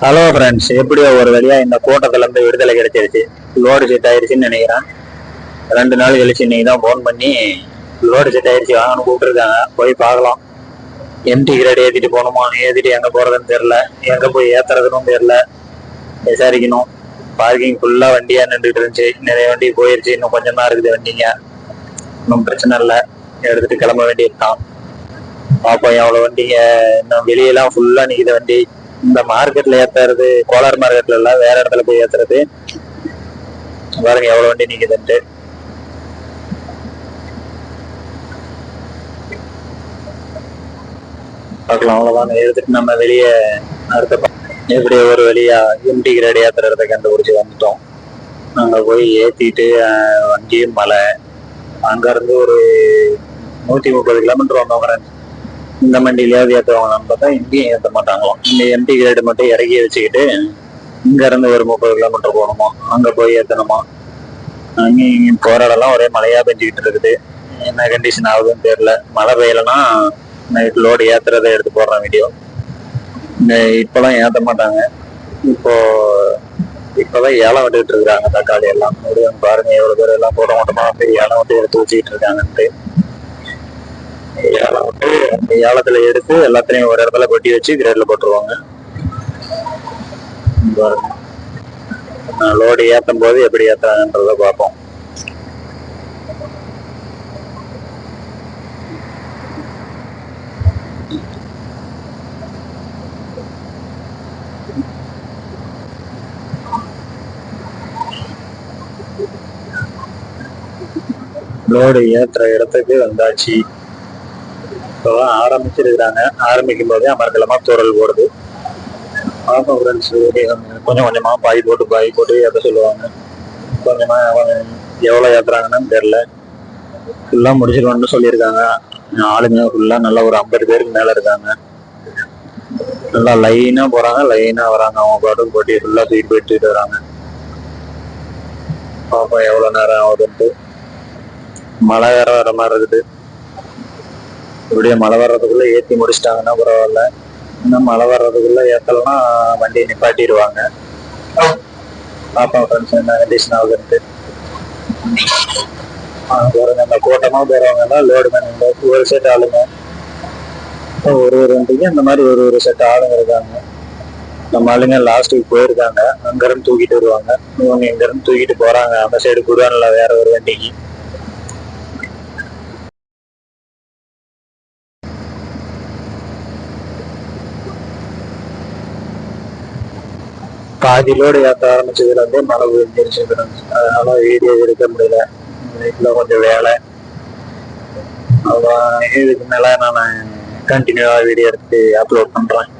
Hello friends, எப்படியோ ஒரு வழியா இந்த கூட்டத்துல இருந்து விடுதலை கிடைச்சிருச்சு. லோடு செட் ஆயிடுச்சுன்னு நினைக்கிறேன். 2 நாள் கழிச்சு இன்னைக்கு தான் ஃபோன் பண்ணி லோடு செட் ஆயிடுச்சு வாங்கன்னு கூப்பிட்டுருக்காங்க. போய் பார்க்கலாம். எம்டி கிரேட் ஏத்திட்டு போகணுமா, ஏத்திட்டு எங்க போறதுன்னு தெரியல, எங்க போய் ஏத்துறதுன்னு தெரியல, விசாரிக்கணும். பார்க்கிங் ஃபுல்லா வண்டியா நின்றுட்டு இருந்துச்சு. நிறைய வண்டி போயிருச்சு, இன்னும் கொஞ்சம் தான் இருக்குது வண்டிங்க. இன்னும் பிரச்சனை இல்லை, எடுத்துட்டு கிளம்ப வேண்டியதுதான். பாப்போம் எவ்வளவு வண்டிங்க. இன்னும் வெளியெல்லாம் ஃபுல்லா நிக்குது வண்டி. இந்த மார்க்கெட்ல ஏத்துறது கோலார் மார்க்கெட்ல எல்லாம் வேற இடத்துல போய் ஏத்துறது. பாருங்க எவ்வளவு வண்டி நிக்குதுன்ட்டு. பார்க்கலாம். அவ்வளவுதான், எடுத்துட்டு நம்ம வெளியே அடுத்த எப்படி ஒரு வழியா எம்டி கிரேட் ஏத்துறத கண்டுபிடிச்சு வந்துட்டோம். அங்க போய் ஏத்திட்டு அங்கேயும் மலை. அங்க இருந்து ஒரு 130 கிலோமீட்டர் வந்தோம். இந்த மண்டியிலேயாவது ஏற்றுவாங்களான்னு பார்த்தா இங்கேயும் ஏற்ற மாட்டாங்களாம். இந்த எம்டி கிரேடு மட்டும் இறக்கி வச்சுக்கிட்டு இங்க இருந்து ஒரு 30 கிலோமீட்டர் போகணுமா, அங்க போய் ஏற்றணுமா. அங்கேயும் போற இடம்லாம் ஒரே மழையா பெஞ்சுக்கிட்டு இருக்குது. என்ன கண்டிஷன் ஆகுதுன்னு தெரியல. மழை பெய்யலைன்னா நைட் லோடு ஏத்துறதை எடுத்து போடுறேன் வீடியோ. இந்த இப்பெல்லாம் ஏற்ற மாட்டாங்க. இப்பதான் ஏலம் விட்டுக்கிட்டு இருக்கிறாங்க தக்காளி எல்லாம். பாருங்க எவ்வளவு பேர் எல்லாம் போட மாட்டோமா போய் ஏலம் விட்டு எடுத்து வச்சுக்கிட்டு இருக்காங்கன்ட்டு. ஏலத்துல எடுத்து எல்லாத்தையும் ஒரு இடத்துல கொட்டி வச்சு கிரேட்ல போட்டுருவாங்க. லோடு ஏற்றும் போது எப்படி ஏத்துறாங்கன்றத பார்ப்போம். லோடு ஏத்துற இடத்துக்கு வந்தாச்சு. இப்பதான் ஆரம்பிச்சிருக்கிறாங்க. ஆரம்பிக்கும் போதே அமர்க்கலமா தூரல் போடுது. கொஞ்சம் கொஞ்சமா பாய் போட்டு ஏற்ற சொல்லுவாங்க. கொஞ்சமா எவ்வளவு ஏத்துறாங்கன்னு தெரியல. ஃபுல்லா முடிச்சிருவான்னு சொல்லியிருக்காங்க. ஆளுங்க ஃபுல்லா நல்லா ஒரு 50 பேருக்கு மேல இருக்காங்க. நல்லா லைனா போறாங்க, லைனா வராங்க. அவங்க பாட்டுக்கு போட்டி ஃபுல்லா தூக்கிட்டு போயிட்டு வராங்க. பாப்பா எவ்வளவு நேரம் ஆகுதுன்ட்டு. மழை வேற வர மாதிரி இருக்குது. இப்படியே மழை வர்றதுக்குள்ள ஏற்றி முடிச்சிட்டாங்கன்னா பரவாயில்ல. இன்னும் மழை வர்றதுக்குள்ள ஏத்தலைன்னா வண்டியை நிப்பாட்டிடுவாங்க. பாப்பா ஃப்ரெண்ட்ஸ் என்ன கண்டிஷன் ஆகுதுன்ட்டு. பாருங்க, அந்த கூட்டமா போறவங்க லோடு மேனுங்க ஒரு செட் ஆளுங்க. ஒரு வண்டிக்கு அந்த மாதிரி ஒரு செட் ஆளுங்க இருக்காங்க. நம்ம ஆளுங்க லாஸ்ட்டுக்கு போயிருக்காங்க. அங்கிருந்து தூக்கிட்டு வருவாங்க. இவங்க இங்க இருந்து தூக்கிட்டு போறாங்க அந்த சைடு குருவானில் வேற ஒரு வண்டிக்கு. பாதிலோடு ஏற்ற ஆரம்பிச்சதுல இருந்து மழை பெஞ்சிருச்சு. அதனால வீடியோ எடுக்க முடியல. வீட்டுல கொஞ்சம் வேலை. அவ்வளோ இதுக்கு மேல நான் கண்டினியூவா வீடியோ எடுத்து அப்லோட் பண்றேன்.